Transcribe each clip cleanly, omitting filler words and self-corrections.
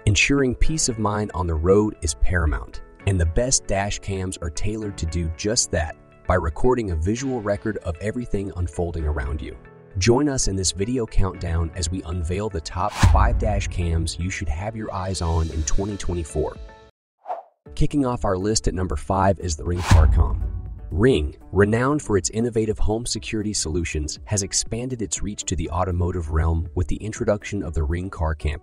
Ensuring peace of mind on the road is paramount, and the best dash cams are tailored to do just that by recording a visual record of everything unfolding around you. Join us in this video countdown as we unveil the top 5 dash cams you should have your eyes on in 2024. Kicking off our list at number 5 is the Ring CarCam. Ring, renowned for its innovative home security solutions, has expanded its reach to the automotive realm with the introduction of the Ring CarCam.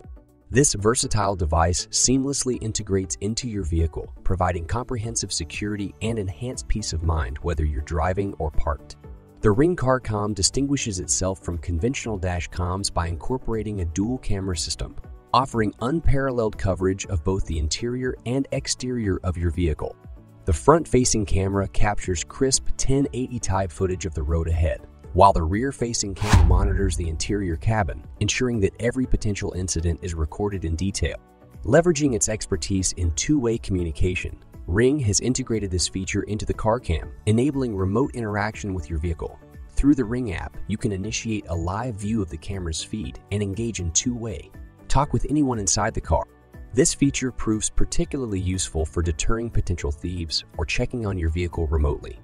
This versatile device seamlessly integrates into your vehicle, providing comprehensive security and enhanced peace of mind whether you're driving or parked. The Ring CarCam distinguishes itself from conventional dash cams by incorporating a dual camera system, offering unparalleled coverage of both the interior and exterior of your vehicle. The front-facing camera captures crisp 1080 type footage of the road ahead, while the rear-facing camera monitors the interior cabin, ensuring that every potential incident is recorded in detail. Leveraging its expertise in two-way communication, Ring has integrated this feature into the CarCam, enabling remote interaction with your vehicle. Through the Ring app, you can initiate a live view of the camera's feed and engage in two-way. Talk with anyone inside the car. This feature proves particularly useful for deterring potential thieves or checking on your vehicle remotely.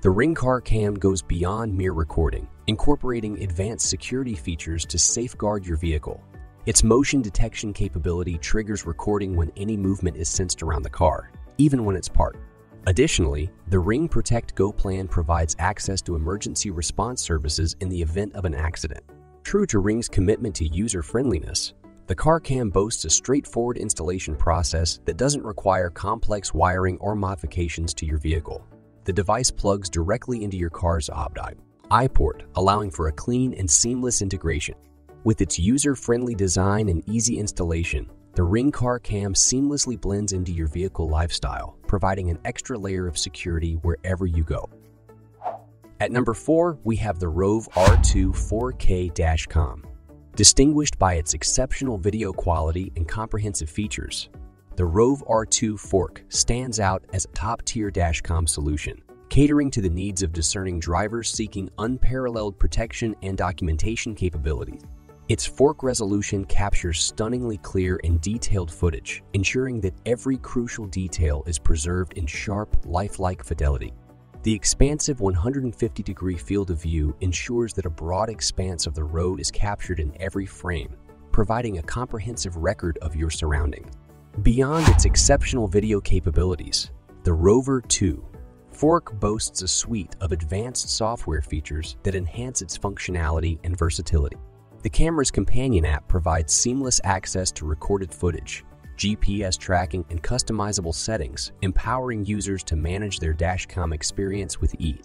The Ring CarCam goes beyond mere recording, incorporating advanced security features to safeguard your vehicle. Its motion detection capability triggers recording when any movement is sensed around the car, even when it's parked. Additionally, the Ring Protect Go plan provides access to emergency response services in the event of an accident. True to Ring's commitment to user-friendliness, the CarCam boasts a straightforward installation process that doesn't require complex wiring or modifications to your vehicle. The device plugs directly into your car's iPort, allowing for a clean and seamless integration. With its user-friendly design and easy installation, the Ring CarCam seamlessly blends into your vehicle lifestyle, providing an extra layer of security wherever you go. At number 4, we have the Rove R2 4K Dashcam. Distinguished by its exceptional video quality and comprehensive features, the Rove R2 Fork stands out as a top-tier dashcam solution, catering to the needs of discerning drivers seeking unparalleled protection and documentation capabilities. Its fork resolution captures stunningly clear and detailed footage, ensuring that every crucial detail is preserved in sharp, lifelike fidelity. The expansive 150-degree field of view ensures that a broad expanse of the road is captured in every frame, providing a comprehensive record of your surroundings. Beyond its exceptional video capabilities, the Rove 2 Fork boasts a suite of advanced software features that enhance its functionality and versatility. The camera's companion app provides seamless access to recorded footage, GPS tracking, and customizable settings, empowering users to manage their dashcam experience with ease.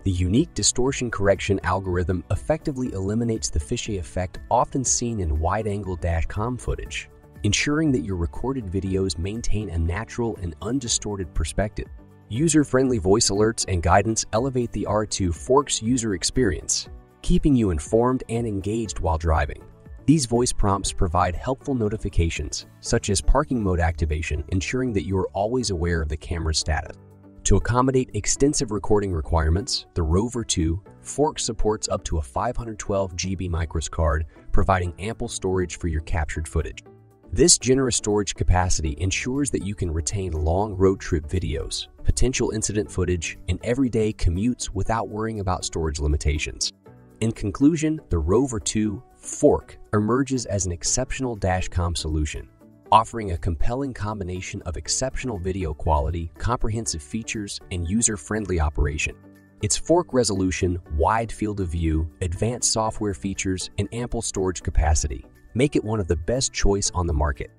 The unique distortion correction algorithm effectively eliminates the fisheye effect often seen in wide-angle dashcam footage, ensuring that your recorded videos maintain a natural and undistorted perspective. User-friendly voice alerts and guidance elevate the R2 Fork's user experience, keeping you informed and engaged while driving. These voice prompts provide helpful notifications, such as parking mode activation, ensuring that you are always aware of the camera's status. To accommodate extensive recording requirements, the Rove 2 Fork supports up to a 512 GB microSD card, providing ample storage for your captured footage. This generous storage capacity ensures that you can retain long road trip videos, potential incident footage, and everyday commutes without worrying about storage limitations. In conclusion, the Rove 2 Fork emerges as an exceptional dashcam solution, offering a compelling combination of exceptional video quality, comprehensive features, and user-friendly operation. Its fork resolution, wide field of view, advanced software features, and ample storage capacity make it one of the best choice on the market.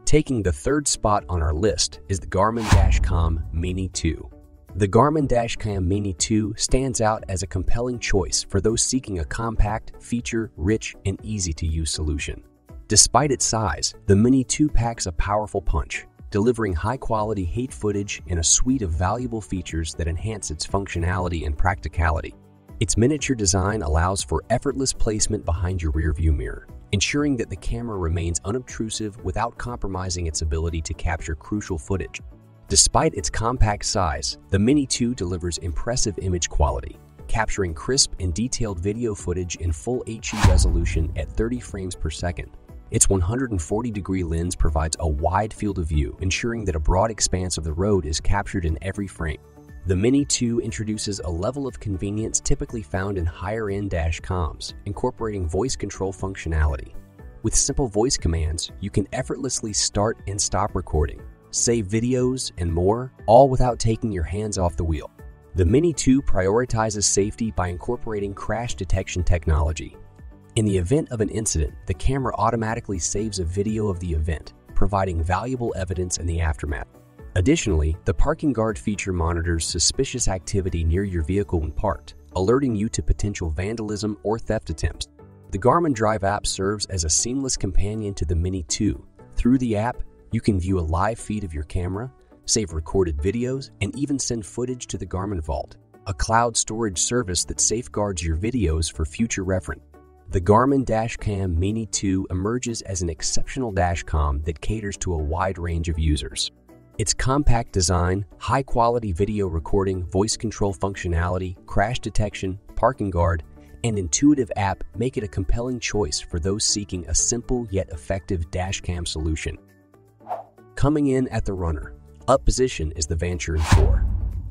Taking the third spot on our list is the Garmin Dascom Mini 2. The Garmin Dascam Mini 2 stands out as a compelling choice for those seeking a compact, feature-rich, and easy-to-use solution. Despite its size, the Mini 2 packs a powerful punch, delivering high-quality HEIT footage and a suite of valuable features that enhance its functionality and practicality. Its miniature design allows for effortless placement behind your rearview mirror, ensuring that the camera remains unobtrusive without compromising its ability to capture crucial footage. Despite its compact size, the Mini 2 delivers impressive image quality, capturing crisp and detailed video footage in full HD resolution at 30 frames per second. Its 140-degree lens provides a wide field of view, ensuring that a broad expanse of the road is captured in every frame. The Mini 2 introduces a level of convenience typically found in higher-end dashcams, incorporating voice control functionality. With simple voice commands, you can effortlessly start and stop recording, save videos, and more, all without taking your hands off the wheel. The Mini 2 prioritizes safety by incorporating crash detection technology. In the event of an incident, the camera automatically saves a video of the event, providing valuable evidence in the aftermath. Additionally, the parking guard feature monitors suspicious activity near your vehicle when parked, alerting you to potential vandalism or theft attempts. The Garmin Drive app serves as a seamless companion to the Mini 2. Through the app, you can view a live feed of your camera, save recorded videos, and even send footage to the Garmin Vault, a cloud storage service that safeguards your videos for future reference. The Garmin Dashcam Mini 2 emerges as an exceptional dashcam that caters to a wide range of users. Its compact design, high-quality video recording, voice control functionality, crash detection, parking guard, and intuitive app make it a compelling choice for those seeking a simple yet effective dashcam solution. Coming in at the runner, up position is the Vanture N4.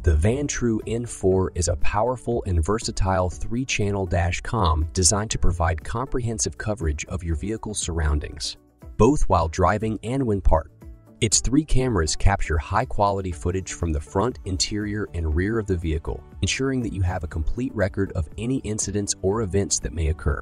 The Vanture N4 is a powerful and versatile 3-channel dashcam designed to provide comprehensive coverage of your vehicle's surroundings, both while driving and when parked. Its 3 cameras capture high-quality footage from the front, interior, and rear of the vehicle, ensuring that you have a complete record of any incidents or events that may occur.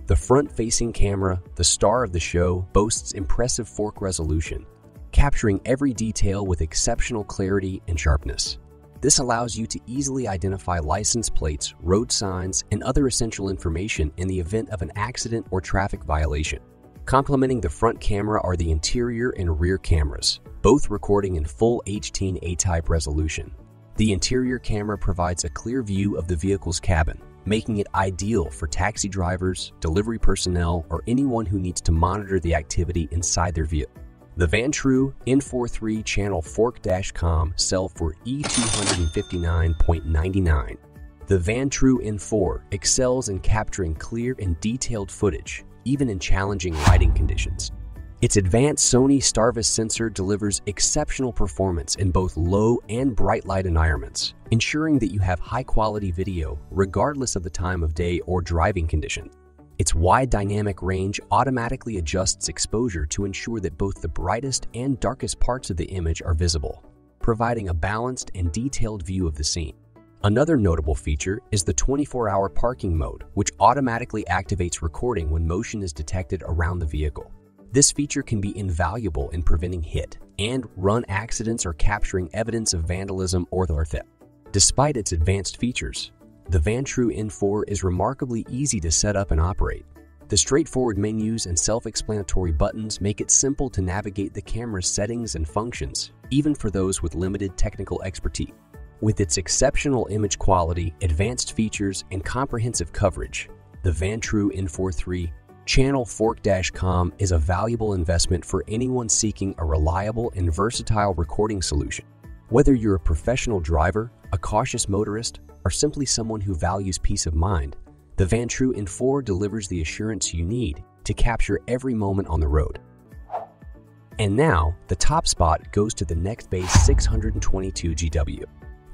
The front-facing camera, the star of the show, boasts impressive fork resolution, capturing every detail with exceptional clarity and sharpness. This allows you to easily identify license plates, road signs, and other essential information in the event of an accident or traffic violation. Complementing the front camera are the interior and rear cameras, both recording in full HD+A-type resolution. The interior camera provides a clear view of the vehicle's cabin, making it ideal for taxi drivers, delivery personnel, or anyone who needs to monitor the activity inside their vehicle. The Vanture N4 3-channel fork dashcam sell for $259.99. The Vanture N4 excels in capturing clear and detailed footage, even in challenging lighting conditions. Its advanced Sony Starvis sensor delivers exceptional performance in both low and bright light environments, ensuring that you have high-quality video regardless of the time of day or driving conditions. Its wide dynamic range automatically adjusts exposure to ensure that both the brightest and darkest parts of the image are visible, providing a balanced and detailed view of the scene. Another notable feature is the 24-hour parking mode, which automatically activates recording when motion is detected around the vehicle. This feature can be invaluable in preventing hit and run accidents or capturing evidence of vandalism or theft. Despite its advanced features, the Vanture N4 is remarkably easy to set up and operate. The straightforward menus and self-explanatory buttons make it simple to navigate the camera's settings and functions, even for those with limited technical expertise. With its exceptional image quality, advanced features, and comprehensive coverage, the Vanture N4 3-channel fork dashcam is a valuable investment for anyone seeking a reliable and versatile recording solution. Whether you're a professional driver, a cautious motorist, or simply someone who values peace of mind, the Vanture N4 delivers the assurance you need to capture every moment on the road. And now, the top spot goes to the Nextbase 622GW.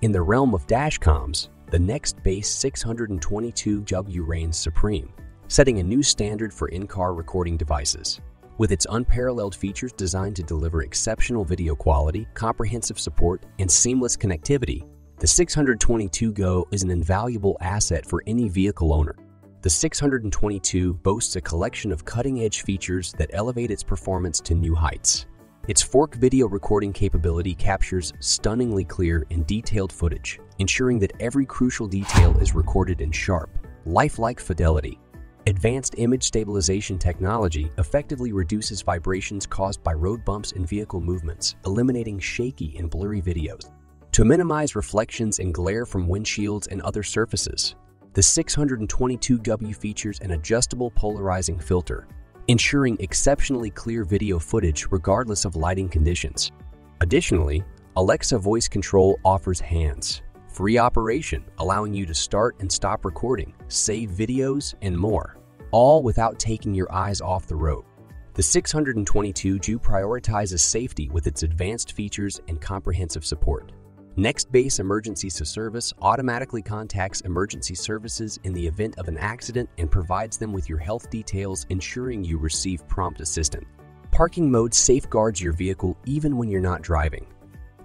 In the realm of dashcams, the Nextbase 622W reigns supreme, setting a new standard for in-car recording devices. With its unparalleled features designed to deliver exceptional video quality, comprehensive support, and seamless connectivity, the 622Go is an invaluable asset for any vehicle owner. The 622 boasts a collection of cutting-edge features that elevate its performance to new heights. Its fork video recording capability captures stunningly clear and detailed footage, ensuring that every crucial detail is recorded in sharp, lifelike fidelity. Advanced image stabilization technology effectively reduces vibrations caused by road bumps and vehicle movements, eliminating shaky and blurry videos. To minimize reflections and glare from windshields and other surfaces, the 622W features an adjustable polarizing filter, ensuring exceptionally clear video footage regardless of lighting conditions. Additionally, Alexa voice control offers hands-free operation, allowing you to start and stop recording, save videos, and more, all without taking your eyes off the road. The 622Ju prioritizes safety with its advanced features and comprehensive support. Nextbase Emergency Service automatically contacts emergency services in the event of an accident and provides them with your health details, ensuring you receive prompt assistance. Parking mode safeguards your vehicle even when you're not driving.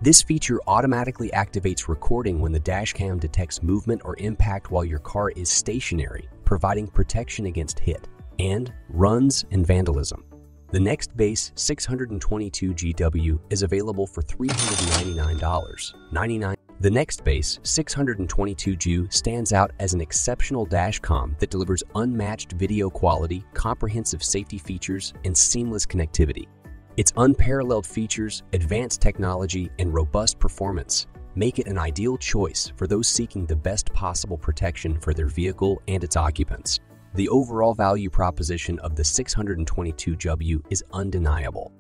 This feature automatically activates recording when the dashcam detects movement or impact while your car is stationary, providing protection against hit and runs and vandalism. The Nextbase 622GW is available for $399.99. The Nextbase 622Ju stands out as an exceptional dashcam that delivers unmatched video quality, comprehensive safety features, and seamless connectivity. Its unparalleled features, advanced technology, and robust performance make it an ideal choice for those seeking the best possible protection for their vehicle and its occupants. The overall value proposition of the 622Ju is undeniable.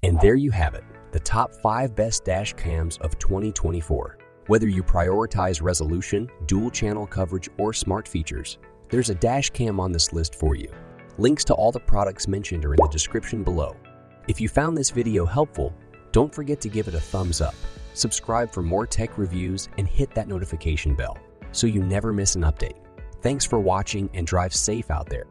And there you have it, the top 5 best dash cams of 2024. Whether you prioritize resolution, dual channel coverage, or smart features, there's a dash cam on this list for you. Links to all the products mentioned are in the description below. If you found this video helpful, don't forget to give it a thumbs up, subscribe for more tech reviews, and hit that notification bell so you never miss an update. Thanks for watching and drive safe out there.